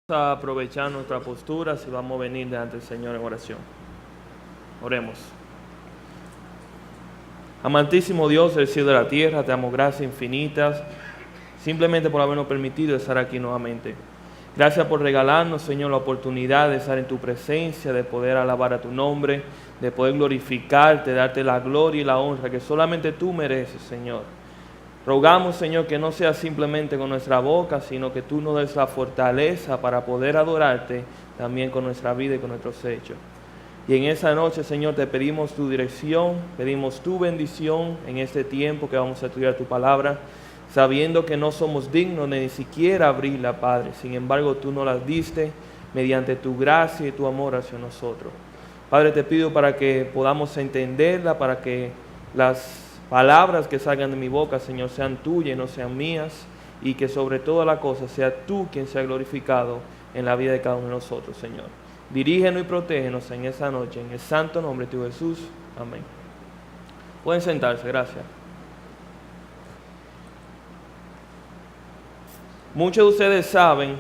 A aprovechar nuestra postura si vamos a venir delante del Señor en oración. Oremos. Amantísimo Dios del cielo y de la tierra, te damos gracias infinitas simplemente por habernos permitido estar aquí nuevamente. Gracias por regalarnos, Señor, la oportunidad de estar en tu presencia, de poder alabar a tu nombre, de poder glorificarte, darte la gloria y la honra que solamente tú mereces, Señor. Rogamos, Señor, que no sea simplemente con nuestra boca, sino que tú nos des la fortaleza para poder adorarte también con nuestra vida y con nuestros hechos. Y en esa noche, Señor, te pedimos tu dirección, pedimos tu bendición en este tiempo que vamos a estudiar tu palabra, sabiendo que no somos dignos de ni siquiera abrirla, Padre. Sin embargo, tú nos la diste mediante tu gracia y tu amor hacia nosotros. Padre, te pido para que podamos entenderla, para que las palabras que salgan de mi boca, Señor, sean tuyas y no sean mías, y que sobre toda la cosa sea tú quien sea glorificado en la vida de cada uno de nosotros, Señor. Dirígenos y protégenos en esa noche, en el santo nombre de tu Jesús. Amén. Pueden sentarse, gracias. Muchos de ustedes saben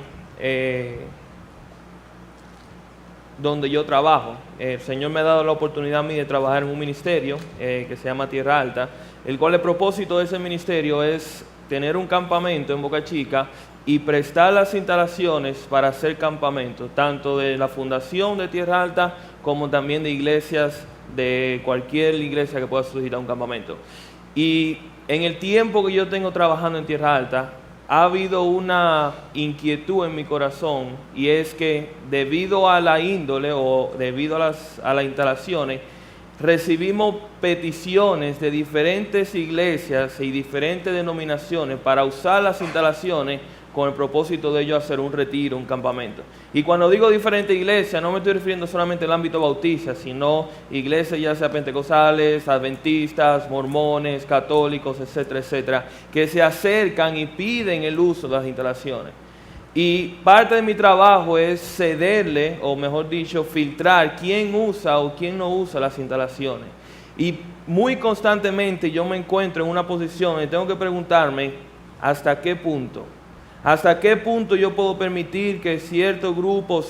donde yo trabajo. El Señor me ha dado la oportunidad a mí de trabajar en un ministerio que se llama Tierra Alta, el cual el propósito de ese ministerio es tener un campamento en Boca Chica y prestar las instalaciones para hacer campamentos, tanto de la fundación de Tierra Alta como también de iglesias, de cualquier iglesia que pueda suscitar un campamento. Y en el tiempo que yo tengo trabajando en Tierra Alta, ha habido una inquietud en mi corazón, y es que debido a la índole o debido a las instalaciones, recibimos peticiones de diferentes iglesias y diferentes denominaciones para usar las instalaciones con el propósito de ellos hacer un retiro, un campamento. Y cuando digo diferentes iglesias, no me estoy refiriendo solamente al ámbito bautista, sino iglesias ya sea pentecostales, adventistas, mormones, católicos, etcétera, etcétera, que se acercan y piden el uso de las instalaciones. Y parte de mi trabajo es cederle, o mejor dicho, filtrar quién usa o quién no usa las instalaciones. Y muy constantemente yo me encuentro en una posición donde tengo que preguntarme hasta qué punto. ¿Hasta qué punto yo puedo permitir que cierto grupo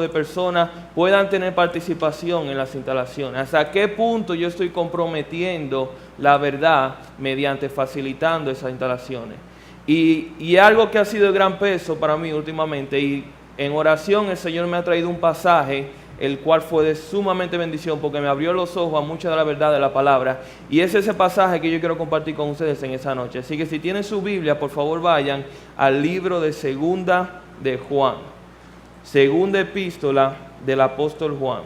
de personas puedan tener participación en las instalaciones? ¿Hasta qué punto yo estoy comprometiendo la verdad mediante facilitando esas instalaciones? Y algo que ha sido de gran peso para mí últimamente, y en oración el Señor me ha traído un pasaje, el cual fue de sumamente bendición porque me abrió los ojos a mucha de la verdad de la palabra, y es ese pasaje que yo quiero compartir con ustedes en esa noche. Así que si tienen su Biblia, por favor vayan al libro de Segunda de Juan, segunda epístola del apóstol Juan.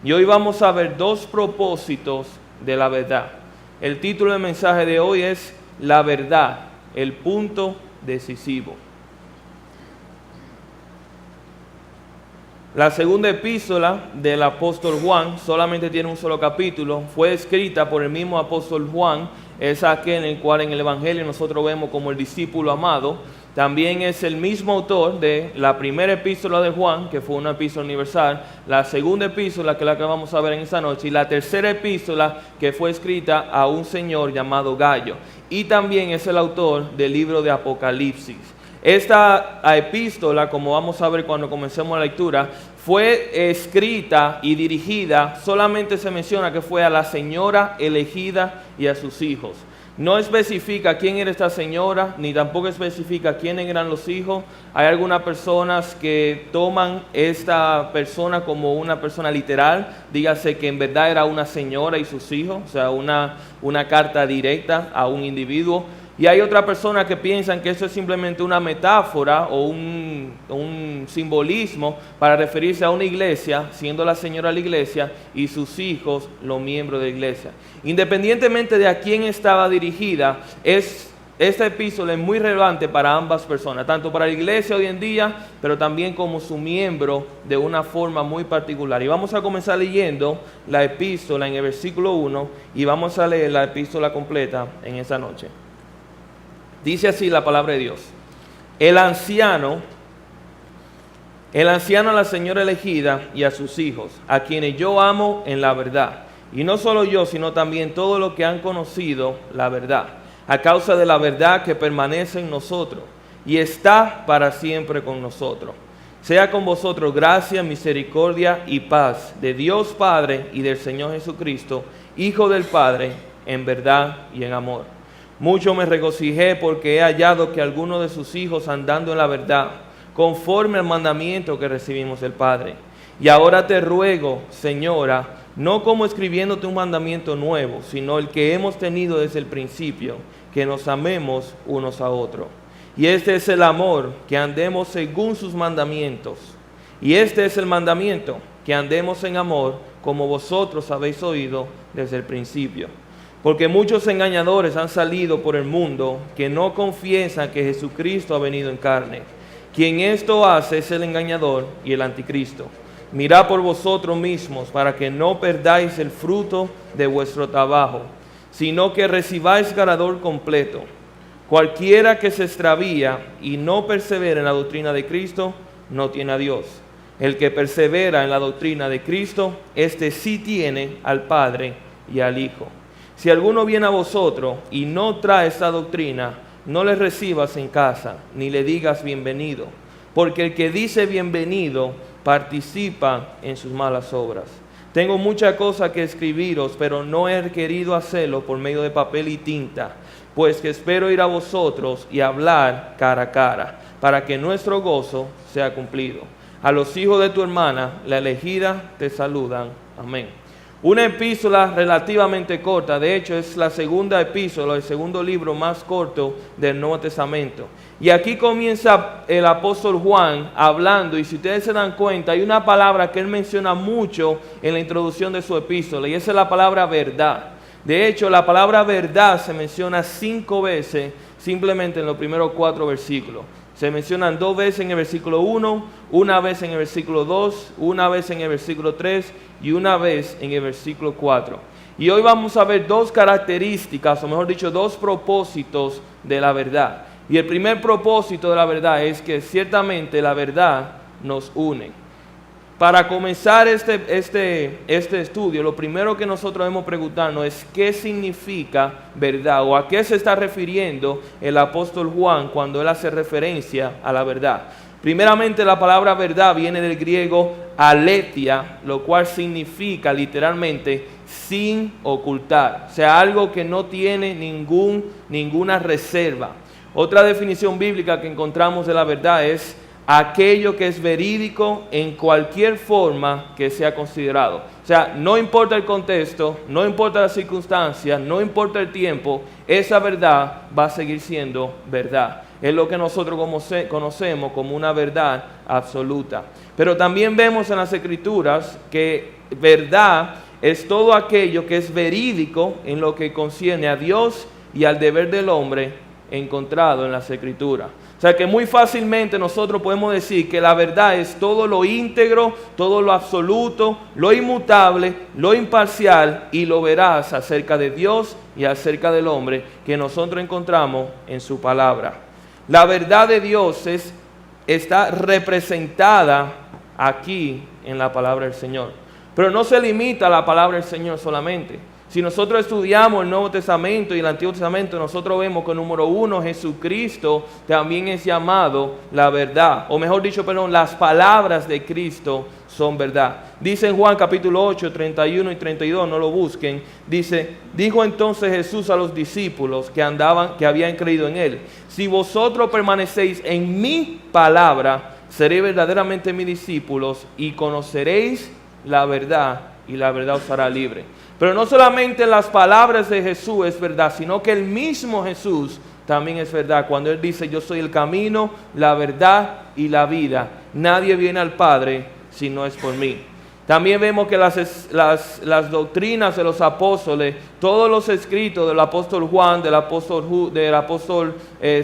Y hoy vamos a ver dos propósitos de la verdad. El título del mensaje de hoy es La verdad, el punto decisivo. La segunda epístola del apóstol Juan solamente tiene un solo capítulo. Fue escrita por el mismo apóstol Juan. Es aquel en el cual en el Evangelio nosotros vemos como el discípulo amado. También es el mismo autor de la primera epístola de Juan, que fue una epístola universal, la segunda epístola, que es la que vamos a ver en esta noche, y la tercera epístola, que fue escrita a un señor llamado Gallo. Y también es el autor del libro de Apocalipsis. Esta epístola, como vamos a ver cuando comencemos la lectura, fue escrita y dirigida, solamente se menciona que fue a la señora elegida y a sus hijos. No especifica quién era esta señora, ni tampoco especifica quiénes eran los hijos. Hay algunas personas que toman esta persona como una persona literal, dígase que en verdad era una señora y sus hijos, o sea, una carta directa a un individuo. Y hay otras personas que piensan que eso es simplemente una metáfora o un simbolismo para referirse a una iglesia, siendo la señora la iglesia y sus hijos los miembros de la iglesia. Independientemente de a quién estaba dirigida, esta epístola es muy relevante para ambas personas, tanto para la iglesia hoy en día, pero también como su miembro de una forma muy particular. Y vamos a comenzar leyendo la epístola en el versículo 1 y vamos a leer la epístola completa en esta noche. Dice así la palabra de Dios. El anciano a la señora elegida y a sus hijos, a quienes yo amo en la verdad. Y no solo yo, sino también todos los que han conocido la verdad, a causa de la verdad que permanece en nosotros y está para siempre con nosotros. Sea con vosotros gracia, misericordia y paz de Dios Padre y del Señor Jesucristo, Hijo del Padre, en verdad y en amor. Mucho me regocijé porque he hallado que algunos de sus hijos andando en la verdad, conforme al mandamiento que recibimos del Padre. Y ahora te ruego, Señora, no como escribiéndote un mandamiento nuevo, sino el que hemos tenido desde el principio, que nos amemos unos a otros. Y este es el amor, que andemos según sus mandamientos. Y este es el mandamiento, que andemos en amor, como vosotros habéis oído desde el principio. Porque muchos engañadores han salido por el mundo, que no confiesan que Jesucristo ha venido en carne. Quien esto hace es el engañador y el anticristo. Mirad por vosotros mismos, para que no perdáis el fruto de vuestro trabajo, sino que recibáis galardón completo. Cualquiera que se extravía y no persevera en la doctrina de Cristo, no tiene a Dios. El que persevera en la doctrina de Cristo, este sí tiene al Padre y al Hijo. Si alguno viene a vosotros y no trae esta doctrina, no le recibas en casa, ni le digas bienvenido, porque el que dice bienvenido participa en sus malas obras. Tengo muchas cosas que escribiros, pero no he querido hacerlo por medio de papel y tinta, pues que espero ir a vosotros y hablar cara a cara, para que nuestro gozo sea cumplido. A los hijos de tu hermana, la elegida, te saludan. Amén. Una epístola relativamente corta, de hecho es la segunda epístola, el segundo libro más corto del Nuevo Testamento. Y aquí comienza el apóstol Juan hablando, y si ustedes se dan cuenta, hay una palabra que él menciona mucho en la introducción de su epístola, y esa es la palabra verdad. De hecho, la palabra verdad se menciona 5 veces simplemente en los primeros 4 versículos. Se mencionan 2 veces en el versículo 1, una vez en el versículo 2, una vez en el versículo 3 y una vez en el versículo 4. Y hoy vamos a ver 2 características, o mejor dicho, 2 propósitos de la verdad. Y el primer propósito de la verdad es que ciertamente la verdad nos une. Para comenzar este estudio, lo primero que nosotros debemos preguntarnos es qué significa verdad o a qué se está refiriendo el apóstol Juan cuando él hace referencia a la verdad. Primeramente, la palabra verdad viene del griego aletheia, lo cual significa literalmente sin ocultar, o sea, algo que no tiene ninguna reserva. Otra definición bíblica que encontramos de la verdad es aquello que es verídico en cualquier forma que sea considerado. O sea, no importa el contexto, no importa las circunstancias, no importa el tiempo, esa verdad va a seguir siendo verdad. Es lo que nosotros conocemos como una verdad absoluta. Pero también vemos en las Escrituras que verdad es todo aquello que es verídico en lo que concierne a Dios y al deber del hombre encontrado en las Escrituras. O sea que muy fácilmente nosotros podemos decir que la verdad es todo lo íntegro, todo lo absoluto, lo inmutable, lo imparcial y lo veraz acerca de Dios y acerca del hombre que nosotros encontramos en su palabra. La verdad de Dios está representada aquí en la palabra del Señor. Pero no se limita a la palabra del Señor solamente. Si nosotros estudiamos el Nuevo Testamento y el Antiguo Testamento, nosotros vemos que número 1, Jesucristo también es llamado la verdad. O mejor dicho, las palabras de Cristo son verdad. Dice en Juan capítulo 8, 31 y 32, no lo busquen. Dice, dijo entonces Jesús a los discípulos que habían creído en él: si vosotros permanecéis en mi palabra, seréis verdaderamente mis discípulos y conoceréis la verdad, y la verdad os hará libre. Pero no solamente las palabras de Jesús es verdad, sino que el mismo Jesús también es verdad. Cuando Él dice, yo soy el camino, la verdad y la vida. Nadie viene al Padre si no es por mí. También vemos que las doctrinas de los apóstoles, todos los escritos del apóstol Juan, del apóstol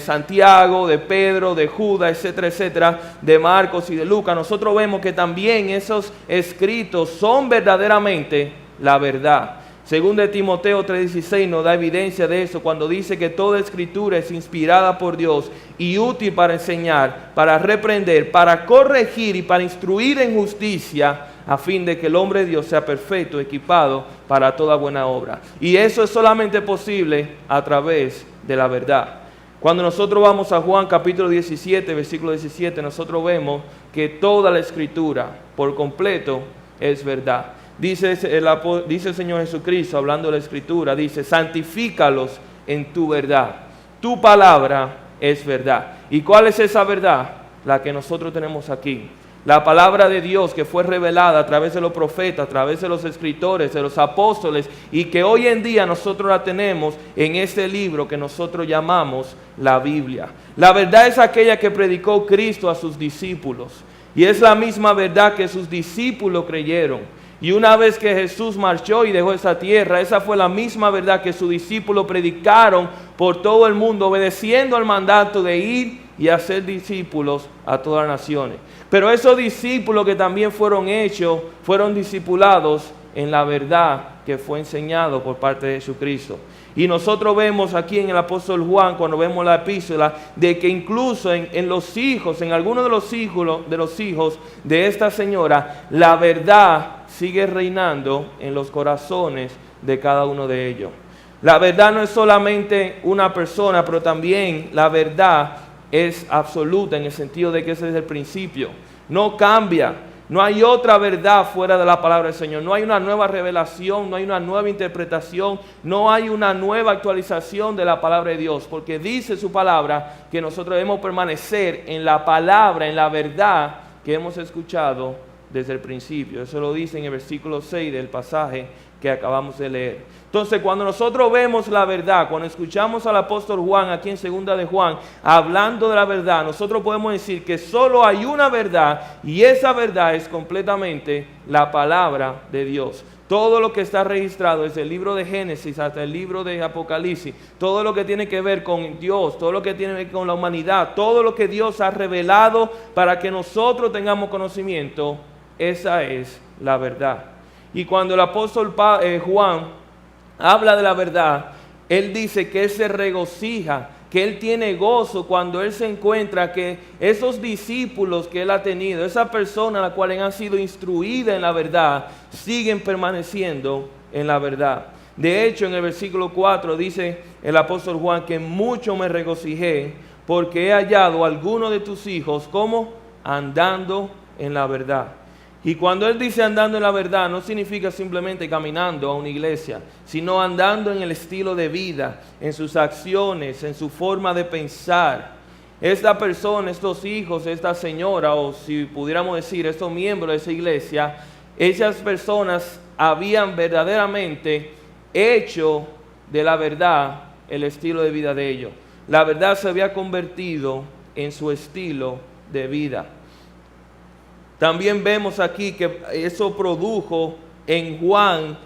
Santiago, de Pedro, de Judas, etcétera, etcétera, de Marcos y de Lucas, nosotros vemos que también esos escritos son verdaderamente la verdad. Según de Timoteo 3:16 nos da evidencia de eso cuando dice que toda escritura es inspirada por Dios y útil para enseñar, para reprender, para corregir y para instruir en justicia, a fin de que el hombre de Dios sea perfecto, equipado para toda buena obra. Y eso es solamente posible a través de la verdad. Cuando nosotros vamos a Juan capítulo 17, versículo 17, nosotros vemos que toda la Escritura por completo es verdad. Dice el Señor Jesucristo, hablando de la Escritura, dice, santifícalos en tu verdad. Tu palabra es verdad. ¿Y cuál es esa verdad? La que nosotros tenemos aquí. La palabra de Dios que fue revelada a través de los profetas, a través de los escritores, de los apóstoles, y que hoy en día nosotros la tenemos en este libro que nosotros llamamos la Biblia. La verdad es aquella que predicó Cristo a sus discípulos, y es la misma verdad que sus discípulos creyeron. Y una vez que Jesús marchó y dejó esa tierra, esa fue la misma verdad que sus discípulos predicaron por todo el mundo, obedeciendo al mandato de ir y hacer discípulos a todas las naciones. Pero esos discípulos que también fueron hechos, fueron discipulados en la verdad que fue enseñado por parte de Jesucristo. Y nosotros vemos aquí en el apóstol Juan, cuando vemos la epístola, de que incluso en los hijos, en algunos de los hijos de esta señora, la verdad sigue reinando en los corazones de cada uno de ellos. La verdad no es solamente una persona, pero también la verdad es absoluta en el sentido de que ese es el principio. No cambia. No hay otra verdad fuera de la palabra del Señor. No hay una nueva revelación, no hay una nueva interpretación, no hay una nueva actualización de la palabra de Dios. Porque dice su palabra que nosotros debemos permanecer en la palabra, en la verdad que hemos escuchado desde el principio. Eso lo dice en el versículo 6 del pasaje que acabamos de leer. Entonces, cuando nosotros vemos la verdad, cuando escuchamos al apóstol Juan aquí en segunda de Juan hablando de la verdad, nosotros podemos decir que solo hay una verdad, y esa verdad es completamente la palabra de Dios. Todo lo que está registrado desde el libro de Génesis hasta el libro de Apocalipsis, todo lo que tiene que ver con Dios, todo lo que tiene que ver con la humanidad, todo lo que Dios ha revelado para que nosotros tengamos conocimiento, esa es la verdad. Y cuando el apóstol Juan habla de la verdad, él dice que él se regocija, que él tiene gozo cuando él se encuentra que esos discípulos que él ha tenido, esa persona a la cual han sido instruidas en la verdad, siguen permaneciendo en la verdad. De hecho, en el versículo 4 dice el apóstol Juan que mucho me regocijé porque he hallado a alguno de tus hijos como andando en la verdad. Y cuando él dice andando en la verdad, no significa simplemente caminando a una iglesia, sino andando en el estilo de vida, en sus acciones, en su forma de pensar. Esta persona, estos hijos, esta señora, o si pudiéramos decir, estos miembros de esa iglesia, esas personas habían verdaderamente hecho de la verdad el estilo de vida de ellos. La verdad se había convertido en su estilo de vida. También vemos aquí que eso produjo en Juan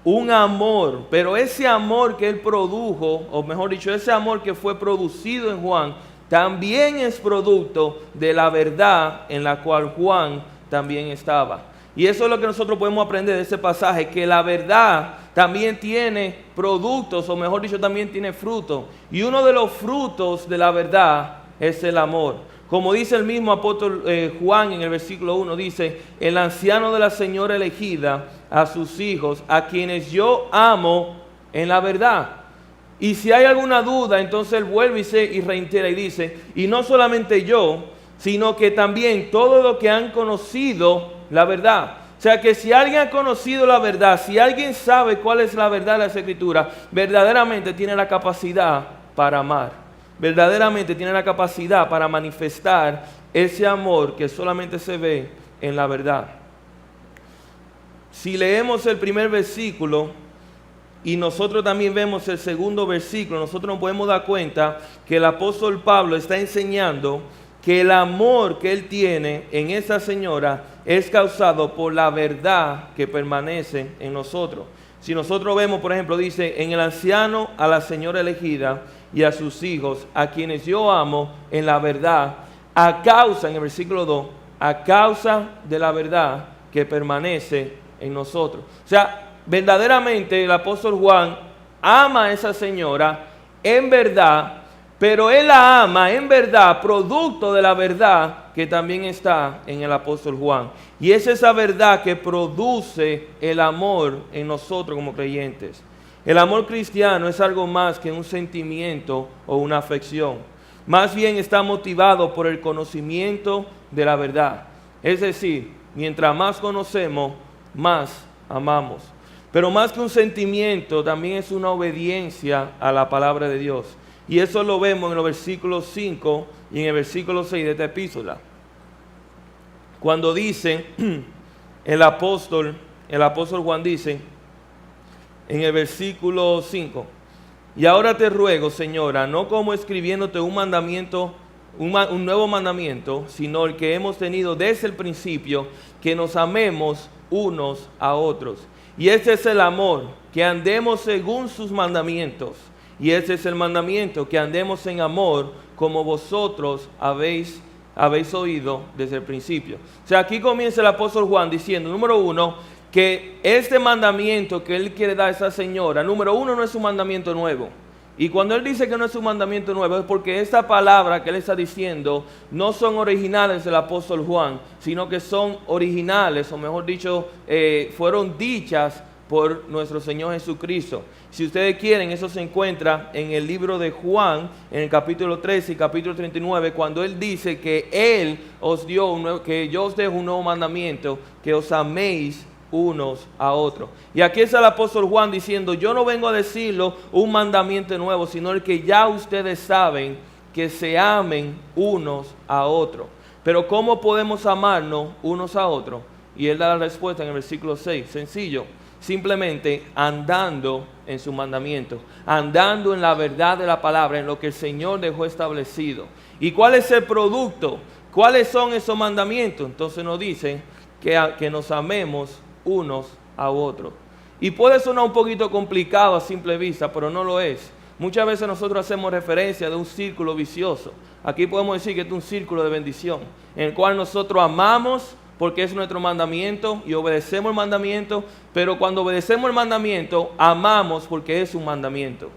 un amor, pero ese amor que él produjo, o mejor dicho, ese amor que fue producido en Juan, también es producto de la verdad en la cual Juan también estaba. Y eso es lo que nosotros podemos aprender de ese pasaje, que la verdad también tiene productos, o mejor dicho, también tiene frutos. Y uno de los frutos de la verdad es el amor. Como dice el mismo apóstol Juan en el versículo 1, dice, el anciano de la señora elegida a sus hijos, a quienes yo amo en la verdad. Y si hay alguna duda, entonces él vuelve y reitera y dice, y no solamente yo, sino que también todos los que han conocido la verdad. O sea que si alguien ha conocido la verdad, si alguien sabe cuál es la verdad de las Escrituras, verdaderamente tiene la capacidad para amar. Verdaderamente tiene la capacidad para manifestar ese amor que solamente se ve en la verdad. Si leemos el primer versículo y nosotros también vemos el segundo versículo, nosotros nos podemos dar cuenta que el apóstol Pablo está enseñando que el amor que él tiene en esa señora es causado por la verdad que permanece en nosotros. Si nosotros vemos, por ejemplo, dice, en el anciano a la señora elegida y a sus hijos, a quienes yo amo en la verdad, a causa, en el versículo 2, a causa de la verdad que permanece en nosotros. O sea, verdaderamente el apóstol Juan ama a esa señora en verdad, pero él la ama en verdad, producto de la verdad que también está en el apóstol Juan. Y es esa verdad que produce el amor en nosotros como creyentes. El amor cristiano es algo más que un sentimiento o una afección. Más bien está motivado por el conocimiento de la verdad. Es decir, mientras más conocemos, más amamos. Pero más que un sentimiento, también es una obediencia a la palabra de Dios. Y eso lo vemos en los versículos 5 y en el versículo 6 de esta epístola. Cuando dice, el apóstol Juan dice, en el versículo 5, y ahora te ruego, Señora, no como escribiéndote un mandamiento, un nuevo mandamiento, sino el que hemos tenido desde el principio, que nos amemos unos a otros. Y este es el amor, que andemos según sus mandamientos. Y este es el mandamiento, que andemos en amor, como vosotros habéis oído desde el principio. O sea, aquí comienza el apóstol Juan diciendo, número 1, que este mandamiento que él quiere dar a esa señora, número 1, no es un mandamiento nuevo. Y cuando él dice que no es un mandamiento nuevo, es porque esta palabra que él está diciendo no son originales del apóstol Juan, sino que son originales, o mejor dicho, fueron dichas por nuestro Señor Jesucristo. Si ustedes quieren, eso se encuentra en el libro de Juan, en el capítulo 13 y capítulo 39, cuando él dice que él os dio, que yo os dejo un nuevo mandamiento, que os améis unos a otros. Y aquí está el apóstol Juan diciendo, yo no vengo a decirlo un mandamiento nuevo, sino el que ya ustedes saben, que se amen unos a otros. Pero ¿cómo podemos amarnos unos a otros? Y él da la respuesta en el versículo 6, sencillo, simplemente andando en su mandamiento, andando en la verdad de la palabra, en lo que el Señor dejó establecido. ¿Y cuál es el producto? ¿Cuáles son esos mandamientos? Entonces nos dice que nos amemos unos a otros. Y puede sonar un poquito complicado a simple vista, pero no lo es. Muchas veces nosotros hacemos referencia de un círculo vicioso. Aquí podemos decir que es un círculo de bendición, en el cual nosotros amamos porque es nuestro mandamiento y obedecemos el mandamiento, pero cuando obedecemos el mandamiento, amamos porque es un mandamiento.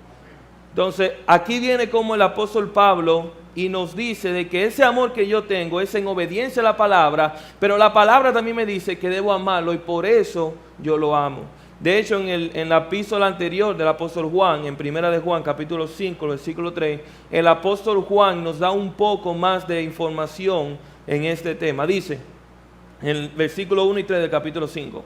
Entonces, aquí viene como el apóstol Pablo y nos dice de que ese amor que yo tengo es en obediencia a la palabra, pero la palabra también me dice que debo amarlo y por eso yo lo amo. De hecho, en la epístola anterior del apóstol Juan, en primera de Juan, capítulo 5, versículo 3, el apóstol Juan nos da un poco más de información en este tema. Dice, en el versículo 1 y 3 del capítulo 5,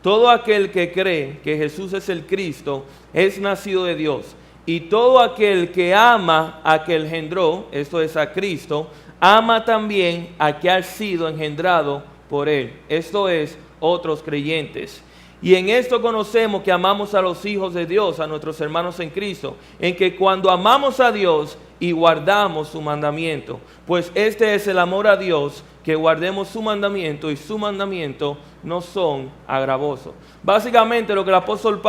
todo aquel que cree que Jesús es el Cristo es nacido de Dios. Y todo aquel que ama a que engendró, esto es a Cristo, ama también a que ha sido engendrado por él. Esto es, otros creyentes. Y en esto conocemos que amamos a los hijos de Dios, a nuestros hermanos en Cristo, en que cuando amamos a Dios y guardamos su mandamiento, pues este es el amor a Dios, que guardemos su mandamiento y su mandamiento no son agravosos. Básicamente lo que el apóstol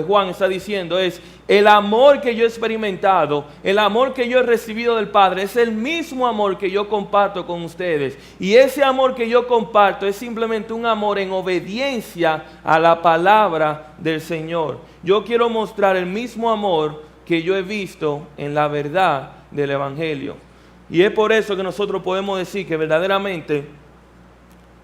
Juan está diciendo es, el amor que yo he experimentado, el amor que yo he recibido del Padre, es el mismo amor que yo comparto con ustedes. Y ese amor que yo comparto es simplemente un amor en obediencia a la palabra del Señor. Yo quiero mostrar el mismo amor que yo he visto en la verdad del Evangelio. Y es por eso que nosotros podemos decir que verdaderamente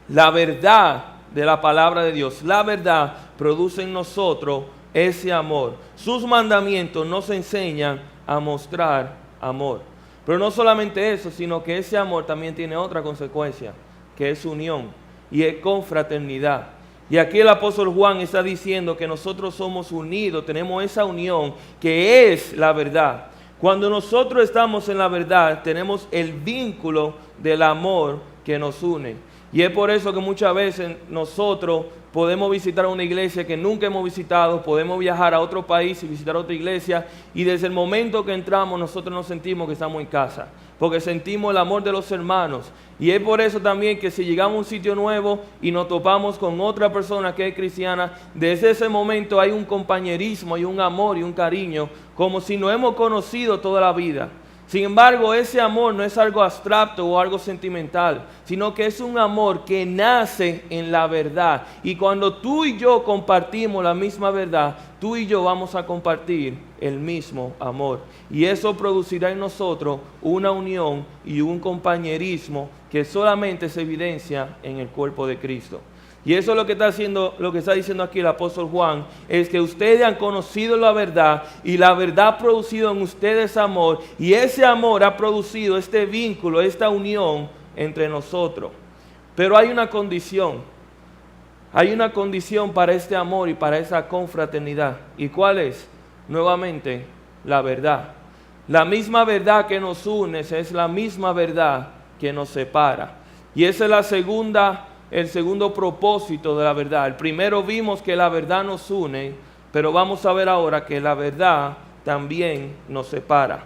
la verdad de la palabra de Dios, la verdad produce en nosotros ese amor. Sus mandamientos nos enseñan a mostrar amor. Pero no solamente eso, sino que ese amor también tiene otra consecuencia, que es unión y es confraternidad. Y aquí el apóstol Juan está diciendo que nosotros somos unidos, tenemos esa unión que es la verdad. Cuando nosotros estamos en la verdad, tenemos el vínculo del amor que nos une. Y es por eso que muchas veces nosotros podemos visitar una iglesia que nunca hemos visitado, podemos viajar a otro país y visitar otra iglesia, y desde el momento que entramos nosotros nos sentimos que estamos en casa, porque sentimos el amor de los hermanos. Y es por eso también que si llegamos a un sitio nuevo y nos topamos con otra persona que es cristiana, desde ese momento hay un compañerismo, hay un amor y un cariño, como si nos hemos conocido toda la vida. Sin embargo, ese amor no es algo abstracto o algo sentimental, sino que es un amor que nace en la verdad. Y cuando tú y yo compartimos la misma verdad, tú y yo vamos a compartir el mismo amor. Y eso producirá en nosotros una unión y un compañerismo que solamente se evidencia en el cuerpo de Cristo. Y eso es lo que está haciendo, lo que está diciendo aquí el apóstol Juan, es que ustedes han conocido la verdad y la verdad ha producido en ustedes amor, y ese amor ha producido este vínculo, esta unión entre nosotros. Pero hay una condición para este amor y para esa confraternidad. ¿Y cuál es? Nuevamente, la verdad. La misma verdad que nos une es la misma verdad que nos separa. Y ese es el segundo propósito de la verdad. El primero vimos que la verdad nos une, pero vamos a ver ahora que la verdad también nos separa.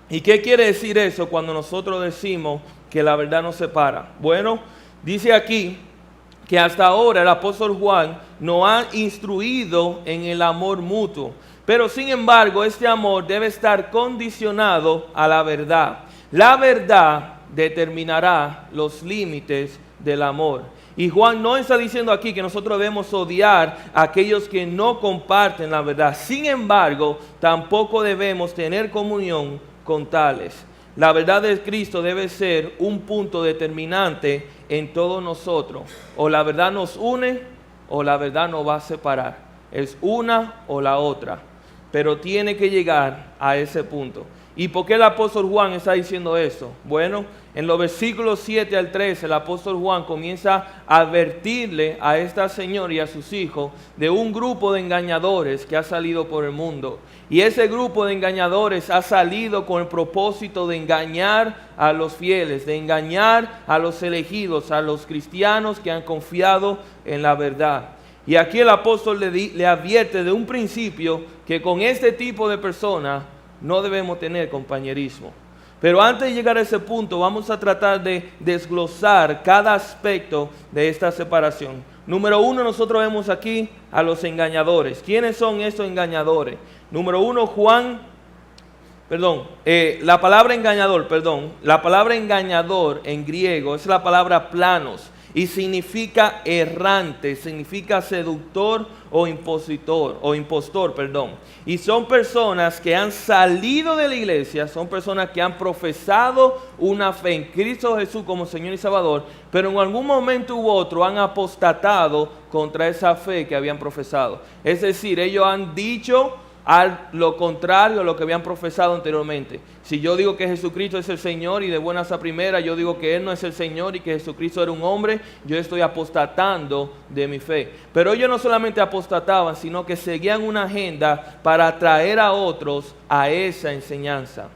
¿Y qué quiere decir eso cuando nosotros decimos que la verdad nos separa? Bueno, dice aquí que hasta ahora el apóstol Juan nos ha instruido en el amor mutuo. Pero sin embargo, este amor debe estar condicionado a la verdad. La verdad determinará los límites del amor. Y Juan no está diciendo aquí que nosotros debemos odiar a aquellos que no comparten la verdad. Sin embargo, tampoco debemos tener comunión con tales. La verdad de Cristo debe ser un punto determinante en todos nosotros. O la verdad nos une o la verdad nos va a separar. Es una o la otra. Pero tiene que llegar a ese punto. ¿Y por qué el apóstol Juan está diciendo eso? Bueno, en los versículos 7 al 13, el apóstol Juan comienza a advertirle a esta señora y a sus hijos de un grupo de engañadores que ha salido por el mundo. Y ese grupo de engañadores ha salido con el propósito de engañar a los fieles, de engañar a los elegidos, a los cristianos que han confiado en la verdad. Y aquí el apóstol le advierte de un principio que con este tipo de personas no debemos tener compañerismo. Pero antes de llegar a ese punto, vamos a tratar de desglosar cada aspecto de esta separación. Número uno, nosotros vemos aquí a los engañadores. ¿Quiénes son estos engañadores? Número uno, la palabra engañador en griego es la palabra planos. Y significa errante, significa seductor o impostor. Y son personas que han salido de la iglesia, son personas que han profesado una fe en Cristo Jesús como Señor y Salvador, pero en algún momento u otro han apostatado contra esa fe que habían profesado. Es decir, ellos han dicho lo contrario a lo que habían profesado anteriormente. Si yo digo que Jesucristo es el Señor y de buenas a primeras yo digo que Él no es el Señor y que Jesucristo era un hombre, yo estoy apostatando de mi fe. Pero ellos no solamente apostataban, sino que seguían una agenda para atraer a otros a esa enseñanza.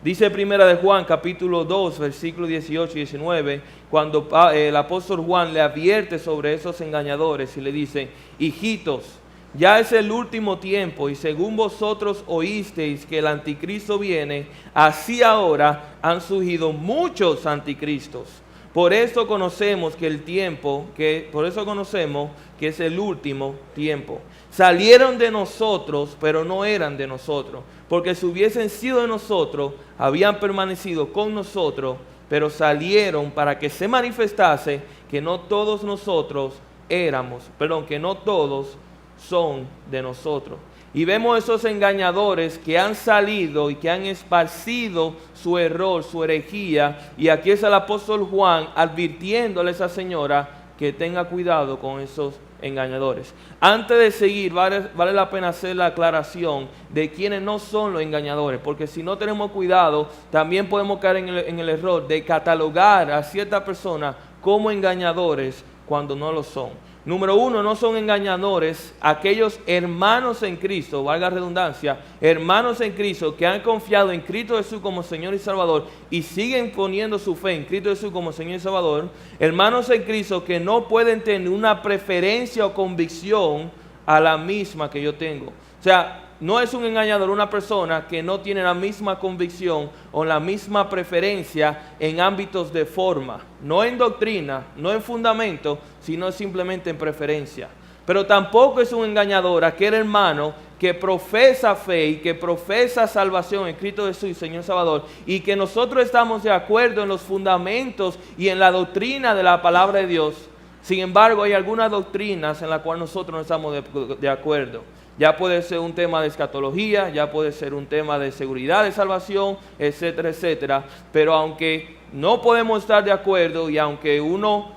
Dice Primera de Juan, capítulo 2, versículos 18 y 19, cuando el apóstol Juan le advierte sobre esos engañadores y le dice: hijitos, ya es el último tiempo, y según vosotros oísteis que el anticristo viene, así ahora han surgido muchos anticristos. Por eso conocemos que es el último tiempo. Salieron de nosotros, pero no eran de nosotros, porque si hubiesen sido de nosotros, habían permanecido con nosotros, pero salieron para que se manifestase que no todos son de nosotros. Y vemos esos engañadores que han salido y que han esparcido su error, su herejía. Y aquí es el apóstol Juan advirtiéndole a esa señora que tenga cuidado con esos engañadores. Antes de seguir, vale la pena hacer la aclaración de quiénes no son los engañadores, porque si no tenemos cuidado, también podemos caer en el error de catalogar a ciertas personas como engañadores cuando no lo son. Número uno, no son engañadores aquellos hermanos en Cristo, valga redundancia, hermanos en Cristo que han confiado en Cristo Jesús como Señor y Salvador y siguen poniendo su fe en Cristo Jesús como Señor y Salvador. Hermanos en Cristo que no pueden tener una preferencia o convicción a la misma que yo tengo. O sea, no es un engañador una persona que no tiene la misma convicción o la misma preferencia en ámbitos de forma, no en doctrina, no en fundamento, sino simplemente en preferencia. Pero tampoco es un engañador aquel hermano que profesa fe y que profesa salvación en Cristo Jesús, Señor Salvador, y que nosotros estamos de acuerdo en los fundamentos y en la doctrina de la palabra de Dios. Sin embargo, hay algunas doctrinas en las cuales nosotros no estamos de acuerdo. Ya puede ser un tema de escatología, ya puede ser un tema de seguridad de salvación, etcétera, etcétera. Pero aunque no podemos estar de acuerdo y aunque uno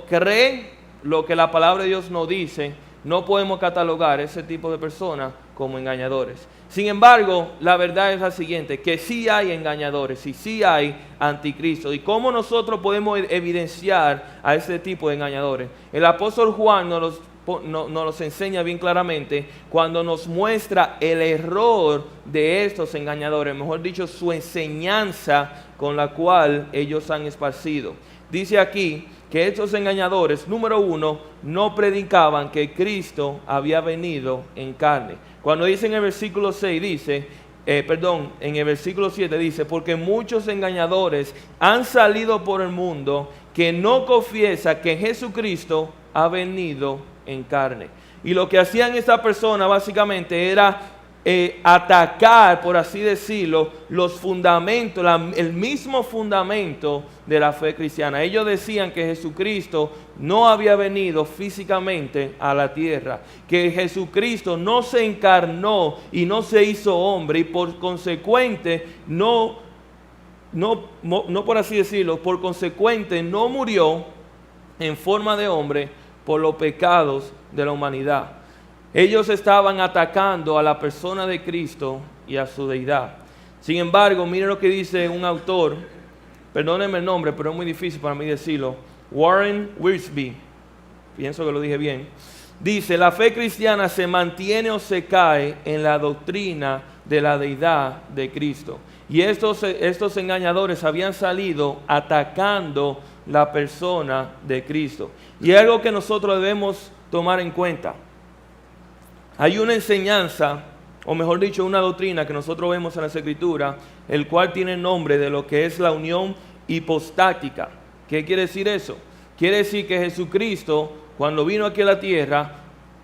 cree lo que la palabra de Dios nos dice, no podemos catalogar ese tipo de personas como engañadores. Sin embargo, la verdad es la siguiente, que sí hay engañadores y sí hay anticristos. ¿Y cómo nosotros podemos evidenciar a ese tipo de engañadores? El apóstol Juan nos los enseña bien claramente cuando nos muestra el error de estos engañadores, mejor dicho, su enseñanza con la cual ellos han esparcido. Dice aquí que estos engañadores, número uno, no predicaban que Cristo había venido en carne. Cuando dice en el versículo 6, dice, en el versículo 7 dice, porque muchos engañadores han salido por el mundo que no confiesa que Jesucristo ha venido en carne. Y lo que hacían estas personas básicamente era atacar, por así decirlo, los fundamentos, el mismo fundamento de la fe cristiana. Ellos decían que Jesucristo no había venido físicamente a la tierra, que Jesucristo no se encarnó y no se hizo hombre, y por consecuente no por así decirlo, por consecuente no murió en forma de hombre por los pecados de la humanidad. Ellos estaban atacando a la persona de Cristo y a su deidad. Sin embargo, miren lo que dice un autor, perdónenme el nombre, pero es muy difícil para mí decirlo, Warren Wiersbe, pienso que lo dije bien, dice, la fe cristiana se mantiene o se cae en la doctrina de la deidad de Cristo. Y estos engañadores habían salido atacando la persona de Cristo. Y es algo que nosotros debemos tomar en cuenta. Hay una enseñanza, o mejor dicho, una doctrina que nosotros vemos en las Escrituras, el cual tiene el nombre de lo que es la unión hipostática. ¿Qué quiere decir eso? Quiere decir que Jesucristo, cuando vino aquí a la tierra,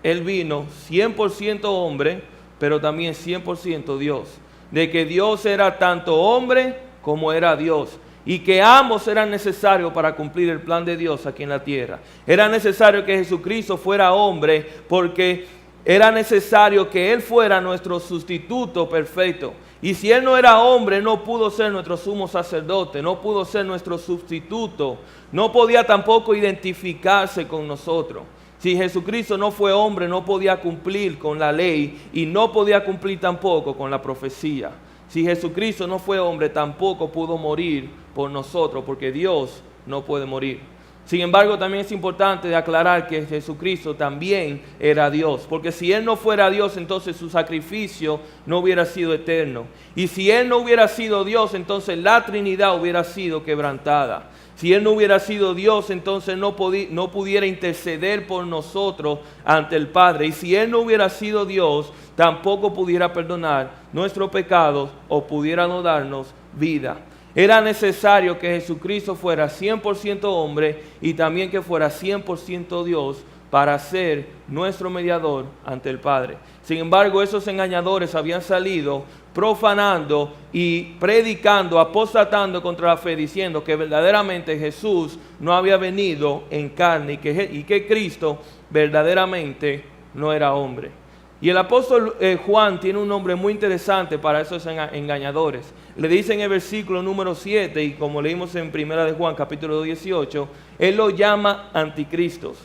Él vino 100% hombre, pero también 100% Dios. De que Dios era tanto hombre como era Dios. Y que ambos eran necesarios para cumplir el plan de Dios aquí en la tierra. Era necesario que Jesucristo fuera hombre porque era necesario que Él fuera nuestro sustituto perfecto. Y si Él no era hombre, no pudo ser nuestro sumo sacerdote, no pudo ser nuestro sustituto, no podía tampoco identificarse con nosotros. Si Jesucristo no fue hombre, no podía cumplir con la ley y no podía cumplir tampoco con la profecía. Si Jesucristo no fue hombre, tampoco pudo morir por nosotros, porque Dios no puede morir. Sin embargo, también es importante aclarar que Jesucristo también era Dios, porque si Él no fuera Dios, entonces su sacrificio no hubiera sido eterno. Y si Él no hubiera sido Dios, entonces la Trinidad hubiera sido quebrantada. Si Él no hubiera sido Dios, entonces no pudiera interceder por nosotros ante el Padre. Y si Él no hubiera sido Dios, tampoco pudiera perdonar nuestros pecados o pudiera no darnos vida. Era necesario que Jesucristo fuera 100% hombre y también que fuera 100% Dios para ser nuestro mediador ante el Padre. Sin embargo, esos engañadores habían salido profanando y predicando, apostatando contra la fe, diciendo que verdaderamente Jesús no había venido en carne y que Cristo verdaderamente no era hombre. Y el apóstol Juan tiene un nombre muy interesante para esos engañadores. Le dice en el versículo número 7, y como leímos en 1 de Juan capítulo 18, él lo llama anticristos.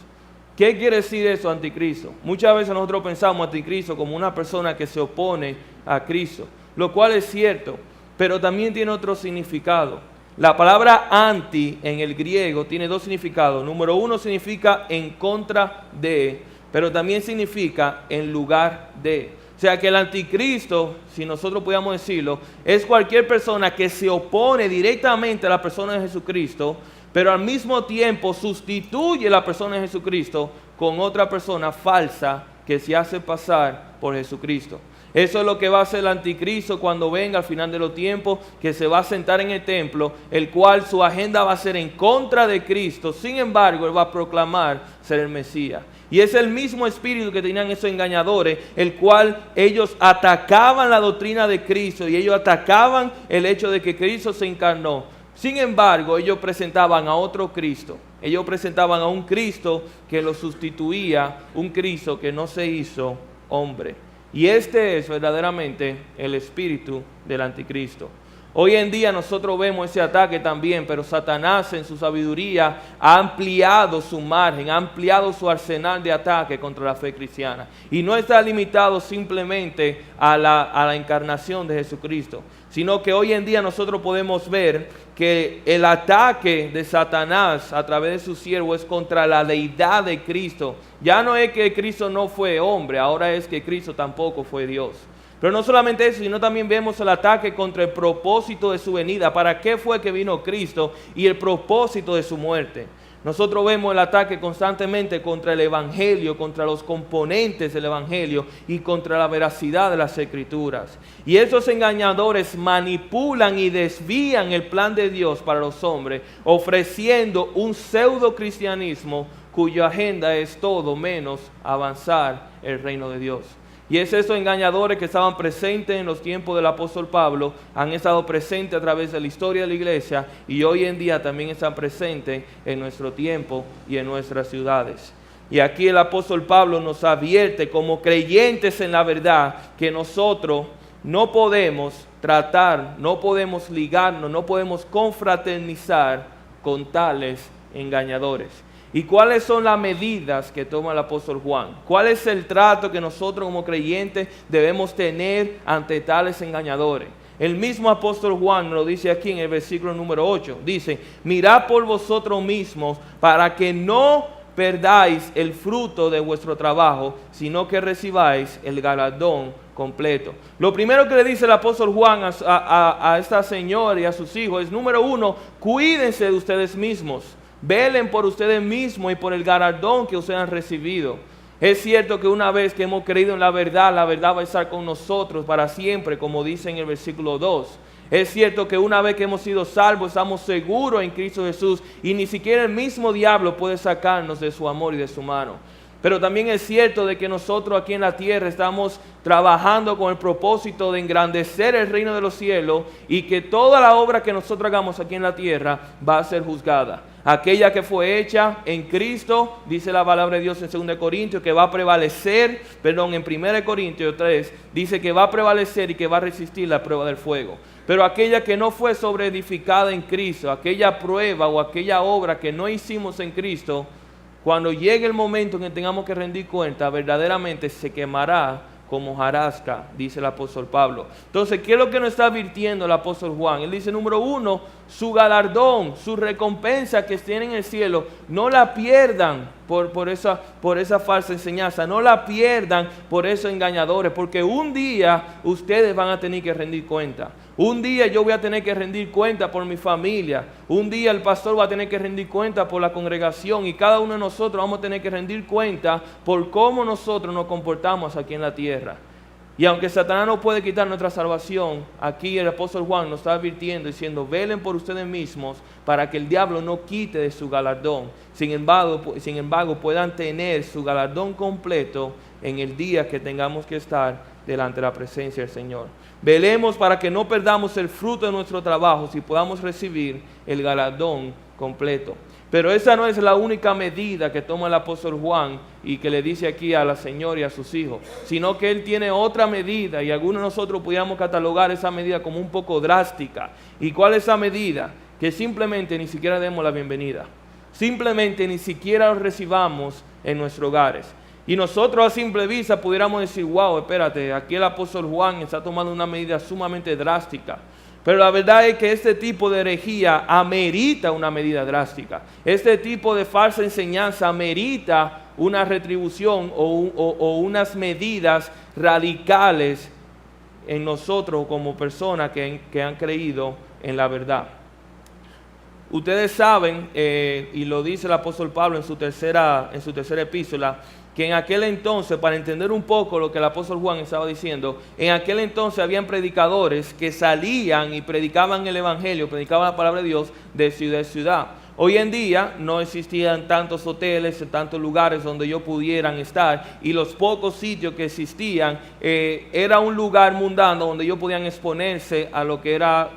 ¿Qué quiere decir eso, anticristo? Muchas veces nosotros pensamos anticristo como una persona que se opone a Cristo, lo cual es cierto, pero también tiene otro significado. La palabra anti en el griego tiene dos significados. Número uno significa en contra de, pero también significa en lugar de. O sea que el anticristo, si nosotros pudiéramos decirlo, es cualquier persona que se opone directamente a la persona de Jesucristo, pero al mismo tiempo sustituye la persona de Jesucristo con otra persona falsa que se hace pasar por Jesucristo. Eso es lo que va a hacer el anticristo cuando venga al final de los tiempos, que se va a sentar en el templo, el cual su agenda va a ser en contra de Cristo. Sin embargo, él va a proclamar ser el Mesías. Y es el mismo espíritu que tenían esos engañadores, el cual ellos atacaban la doctrina de Cristo y ellos atacaban el hecho de que Cristo se encarnó. Sin embargo, ellos presentaban a otro Cristo. Ellos presentaban a un Cristo que lo sustituía, un Cristo que no se hizo hombre. Y este es verdaderamente el espíritu del anticristo. Hoy en día nosotros vemos ese ataque también, pero Satanás en su sabiduría ha ampliado su margen, ha ampliado su arsenal de ataque contra la fe cristiana. Y no está limitado simplemente a la encarnación de Jesucristo, sino que hoy en día nosotros podemos ver que el ataque de Satanás a través de su siervo es contra la deidad de Cristo. Ya no es que Cristo no fue hombre, ahora es que Cristo tampoco fue Dios. Pero no solamente eso, sino también vemos el ataque contra el propósito de su venida. ¿Para qué fue que vino Cristo? Y el propósito de su muerte. Nosotros vemos el ataque constantemente contra el Evangelio, contra los componentes del Evangelio y contra la veracidad de las Escrituras. Y esos engañadores manipulan y desvían el plan de Dios para los hombres, ofreciendo un pseudo cristianismo cuya agenda es todo menos avanzar el reino de Dios. Y es esos engañadores que estaban presentes en los tiempos del apóstol Pablo, han estado presentes a través de la historia de la iglesia y hoy en día también están presentes en nuestro tiempo y en nuestras ciudades. Y aquí el apóstol Pablo nos advierte como creyentes en la verdad que nosotros no podemos tratar, no podemos ligarnos, no podemos confraternizar con tales engañadores. ¿Y cuáles son las medidas que toma el apóstol Juan? ¿Cuál es el trato que nosotros como creyentes debemos tener ante tales engañadores? El mismo apóstol Juan lo dice aquí en el versículo número 8. Dice, mirad por vosotros mismos para que no perdáis el fruto de vuestro trabajo, sino que recibáis el galardón completo. Lo primero que le dice el apóstol Juan a esta señora y a sus hijos es, número 1, cuídense de ustedes mismos. Velen por ustedes mismos y por el galardón que ustedes han recibido. Es cierto que una vez que hemos creído en la verdad va a estar con nosotros para siempre, como dice en el versículo 2. Es cierto que una vez que hemos sido salvos, estamos seguros en Cristo Jesús y ni siquiera el mismo diablo puede sacarnos de su amor y de su mano. Pero también es cierto de que nosotros aquí en la tierra estamos trabajando con el propósito de engrandecer el reino de los cielos y que toda la obra que nosotros hagamos aquí en la tierra va a ser juzgada. Aquella que fue hecha en Cristo, dice la palabra de Dios en 2 Corintios, que va a prevalecer, en 1 Corintios 3, dice que va a prevalecer y que va a resistir la prueba del fuego. Pero aquella que no fue sobreedificada en Cristo, aquella prueba o aquella obra que no hicimos en Cristo, cuando llegue el momento en que tengamos que rendir cuenta, verdaderamente se quemará como hojarasca, dice el apóstol Pablo. Entonces, ¿qué es lo que nos está advirtiendo el apóstol Juan? Él dice, número 1, su galardón, su recompensa que tienen en el cielo, no la pierdan por esa falsa enseñanza, no la pierdan por esos engañadores, porque un día ustedes van a tener que rendir cuenta. Un día yo voy a tener que rendir cuenta por mi familia. Un día el pastor va a tener que rendir cuenta por la congregación. Y cada uno de nosotros vamos a tener que rendir cuenta por cómo nosotros nos comportamos aquí en la tierra. Y aunque Satanás no puede quitar nuestra salvación, aquí el apóstol Juan nos está advirtiendo diciendo, velen por ustedes mismos para que el diablo no quite de su galardón. Sin embargo, puedan tener su galardón completo en el día que tengamos que estar delante de la presencia del Señor. Velemos para que no perdamos el fruto de nuestro trabajo, si podamos recibir el galardón completo. Pero esa no es la única medida que toma el apóstol Juan y que le dice aquí a la señora y a sus hijos, sino que él tiene otra medida y algunos de nosotros pudiéramos catalogar esa medida como un poco drástica. ¿Y cuál es esa medida? Que simplemente ni siquiera demos la bienvenida. Simplemente ni siquiera los recibamos en nuestros hogares. Y nosotros a simple vista pudiéramos decir, wow, espérate, aquí el apóstol Juan está tomando una medida sumamente drástica. Pero la verdad es que este tipo de herejía amerita una medida drástica. Este tipo de falsa enseñanza amerita una retribución o unas medidas radicales en nosotros como personas que han creído en la verdad. Ustedes saben, y lo dice el apóstol Pablo en su tercera epístola, que en aquel entonces, para entender un poco lo que el apóstol Juan estaba diciendo, en aquel entonces habían predicadores que salían y predicaban el evangelio, predicaban la palabra de Dios de ciudad en ciudad. Hoy en día no existían tantos hoteles, tantos lugares donde ellos pudieran estar, y los pocos sitios que existían era un lugar mundano donde ellos podían exponerse a lo que era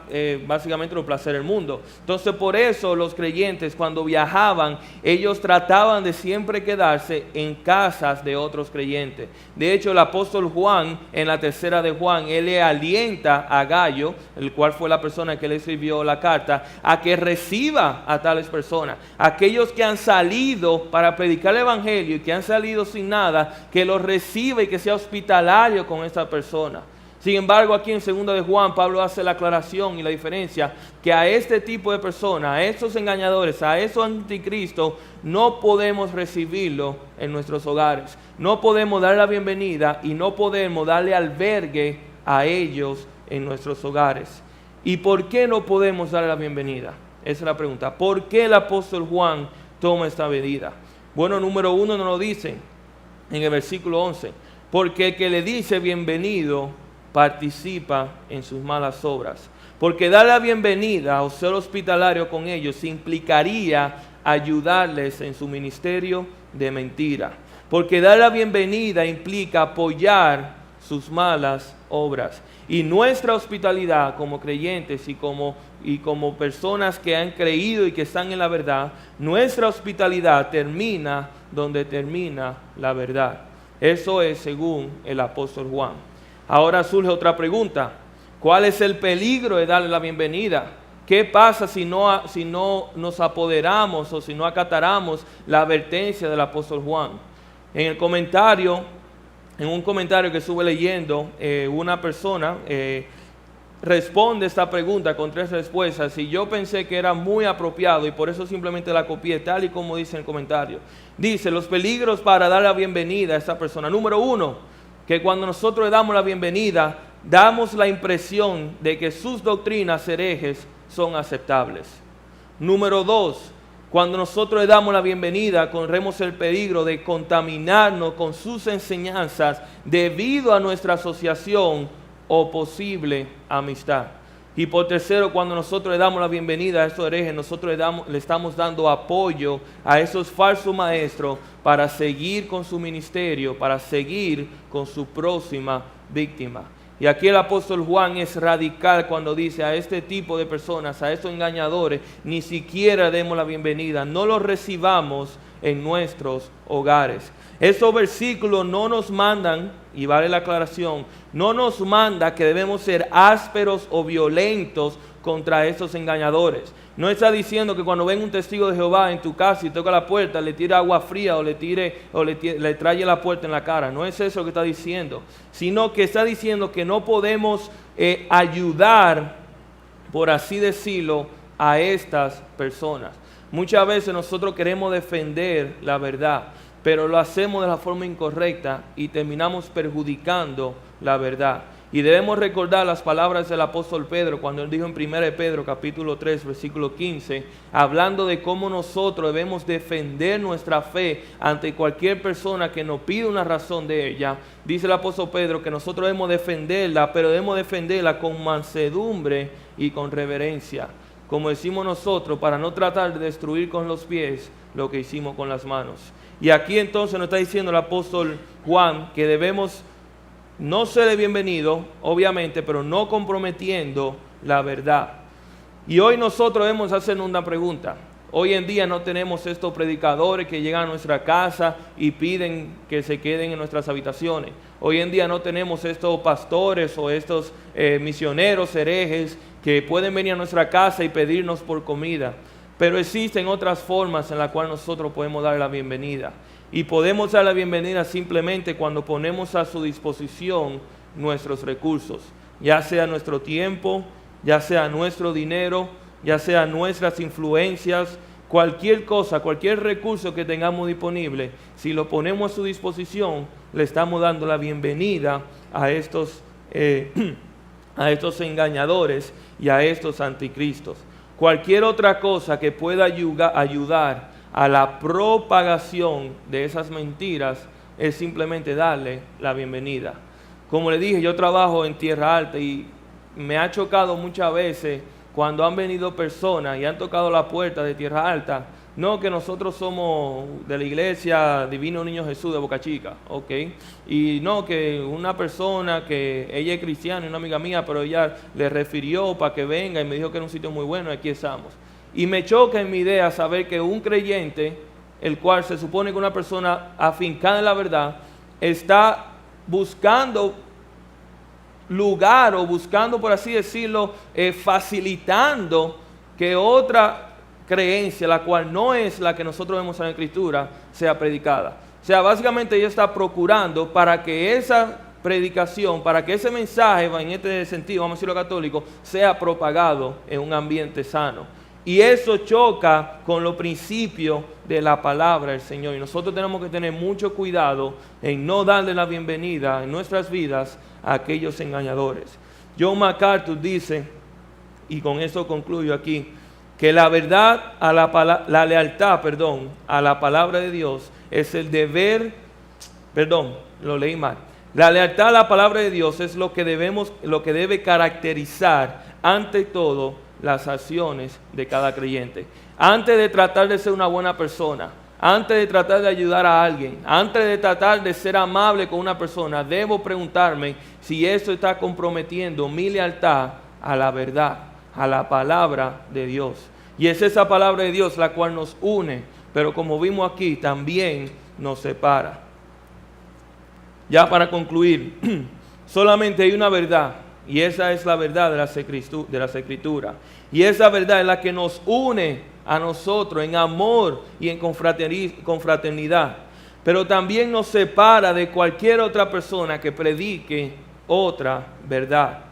básicamente los placeres del mundo. Entonces por eso los creyentes cuando viajaban, ellos trataban de siempre quedarse en casas de otros creyentes. De hecho el apóstol Juan, en la tercera de Juan, él le alienta a Gallo, el cual fue la persona que le escribió la carta, a que reciba a tales personas, aquellos que han salido para predicar el evangelio y que han salido sin nada, que los reciba y que sea hospitalario con esta persona. Sin embargo, aquí en 2 de Juan, Pablo hace la aclaración y la diferencia que a este tipo de personas, a estos engañadores, a esos anticristos, no podemos recibirlo en nuestros hogares. No podemos dar la bienvenida y no podemos darle albergue a ellos en nuestros hogares. ¿Y por qué no podemos darle la bienvenida? Esa es la pregunta. ¿Por qué el apóstol Juan toma esta medida? Bueno, número 1 nos lo dice en el versículo 11. Porque el que le dice bienvenido participa en sus malas obras. Porque dar la bienvenida o ser hospitalario con ellos implicaría ayudarles en su ministerio de mentira. Porque dar la bienvenida implica apoyar sus malas obras. Y nuestra hospitalidad como creyentes y como personas que han creído y que están en la verdad, nuestra hospitalidad termina donde termina la verdad. Eso es según el apóstol Juan. Ahora surge otra pregunta. ¿Cuál es el peligro de darle la bienvenida? ¿Qué pasa si no nos apoderamos o si no acatáramos la advertencia del apóstol Juan? En un comentario que estuve leyendo, una persona responde esta pregunta con 3 respuestas y yo pensé que era muy apropiado y por eso simplemente la copié tal y como dice el comentario. Dice, los peligros para dar la bienvenida a esta persona. Número 1, que cuando nosotros le damos la bienvenida, damos la impresión de que sus doctrinas herejes son aceptables. Número 2, cuando nosotros le damos la bienvenida, corremos el peligro de contaminarnos con sus enseñanzas debido a nuestra asociación o posible amistad. Y por tercero, cuando nosotros le damos la bienvenida a estos herejes, nosotros le estamos dando apoyo a esos falsos maestros para seguir con su ministerio, para seguir con su próxima víctima. Y aquí el apóstol Juan es radical cuando dice a este tipo de personas, a estos engañadores, ni siquiera demos la bienvenida, no los recibamos en nuestros hogares. Esos versículos no nos mandan, y vale la aclaración, no nos manda que debemos ser ásperos o violentos contra estos engañadores. No está diciendo que cuando venga un testigo de Jehová en tu casa y toca la puerta, le tire agua fría o le trae la puerta en la cara. No es eso lo que está diciendo, sino que está diciendo que no podemos ayudar, por así decirlo, a estas personas. Muchas veces nosotros queremos defender la verdad, pero lo hacemos de la forma incorrecta y terminamos perjudicando la verdad. Y debemos recordar las palabras del apóstol Pedro cuando él dijo en 1 Pedro capítulo 3 versículo 15, hablando de cómo nosotros debemos defender nuestra fe ante cualquier persona que nos pida una razón de ella. Dice el apóstol Pedro que nosotros debemos defenderla, pero debemos defenderla con mansedumbre y con reverencia. Como decimos nosotros, para no tratar de destruir con los pies lo que hicimos con las manos. Y aquí entonces nos está diciendo el apóstol Juan que debemos no ser bienvenidos, obviamente, pero no comprometiendo la verdad. Y hoy nosotros debemos hacernos una pregunta. Hoy en día no tenemos estos predicadores que llegan a nuestra casa y piden que se queden en nuestras habitaciones. Hoy en día no tenemos estos pastores o estos misioneros herejes que pueden venir a nuestra casa y pedirnos por comida. Pero existen otras formas en las cuales nosotros podemos dar la bienvenida. Y podemos dar la bienvenida simplemente cuando ponemos a su disposición nuestros recursos, ya sea nuestro tiempo, ya sea nuestro dinero, ya sea nuestras influencias, cualquier cosa, cualquier recurso que tengamos disponible, si lo ponemos a su disposición, le estamos dando la bienvenida a estos engañadores y a estos anticristos. Cualquier otra cosa que pueda ayudar a la propagación de esas mentiras es simplemente darle la bienvenida. Como le dije, yo trabajo en Tierra Alta y me ha chocado muchas veces cuando han venido personas y han tocado la puerta de Tierra Alta, no que nosotros somos de la iglesia Divino Niño Jesús de Boca Chica, ¿ok? Y no que una persona que ella es cristiana, una amiga mía, pero ella le refirió para que venga y me dijo que era un sitio muy bueno y aquí estamos. Y me choca en mi idea saber que un creyente, el cual se supone que una persona afincada en la verdad, está buscando lugar o buscando, por así decirlo, facilitando que otra creencia, la cual no es la que nosotros vemos en la Escritura, sea predicada. O sea, básicamente ella está procurando para que esa predicación, para que ese mensaje, en este sentido, vamos a decirlo católico, sea propagado en un ambiente sano. Y eso choca con los principios de la palabra del Señor. Y nosotros tenemos que tener mucho cuidado en no darle la bienvenida en nuestras vidas a aquellos engañadores. John MacArthur dice, y con eso concluyo aquí, que la verdad, la lealtad a la palabra de Dios es el deber, lo leí mal. La lealtad a la palabra de Dios es lo que debe caracterizar ante todo las acciones de cada creyente. Antes de tratar de ser una buena persona, antes de tratar de ayudar a alguien, antes de tratar de ser amable con una persona, debo preguntarme si eso está comprometiendo mi lealtad a la verdad, a la palabra de Dios. Y es esa palabra de Dios la cual nos une, pero como vimos aquí, también nos separa. Ya para concluir, solamente hay una verdad, y esa es la verdad de las Escrituras. Y esa verdad es la que nos une a nosotros en amor y en confraternidad. Pero también nos separa de cualquier otra persona que predique otra verdad.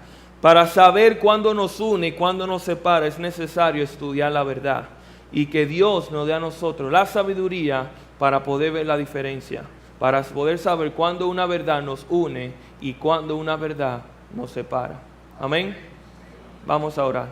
Para saber cuándo nos une y cuándo nos separa es necesario estudiar la verdad. Y que Dios nos dé a nosotros la sabiduría para poder ver la diferencia. Para poder saber cuándo una verdad nos une y cuándo una verdad nos separa. Amén. Vamos a orar.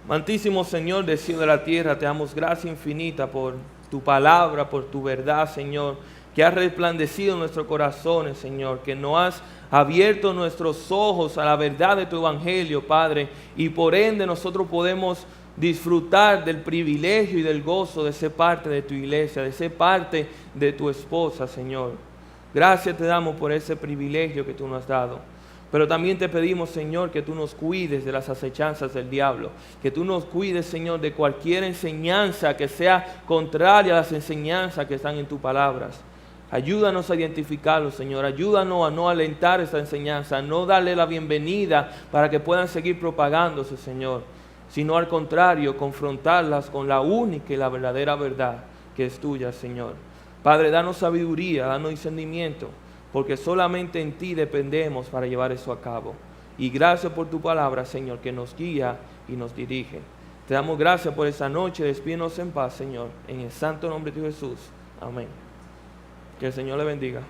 Amantísimo Señor del cielo y de la tierra, te damos gracia infinita por tu palabra, por tu verdad, Señor, que has resplandecido en nuestros corazones, Señor, que nos has abierto nuestros ojos a la verdad de tu evangelio, Padre, y por ende nosotros podemos disfrutar del privilegio y del gozo de ser parte de tu iglesia, de ser parte de tu esposa, Señor. Gracias te damos por ese privilegio que tú nos has dado. Pero también te pedimos, Señor, que tú nos cuides de las acechanzas del diablo. Que tú nos cuides, Señor, de cualquier enseñanza que sea contraria a las enseñanzas que están en tus palabras. Ayúdanos a identificarlo, Señor. Ayúdanos a no alentar esa enseñanza, a no darle la bienvenida para que puedan seguir propagándose, Señor. Sino al contrario, confrontarlas con la única y la verdadera verdad que es tuya, Señor. Padre, danos sabiduría, danos discernimiento, porque solamente en ti dependemos para llevar eso a cabo. Y gracias por tu palabra, Señor, que nos guía y nos dirige. Te damos gracias por esa noche. Despídenos en paz, Señor, en el santo nombre de Jesús. Amén. Que el Señor le bendiga.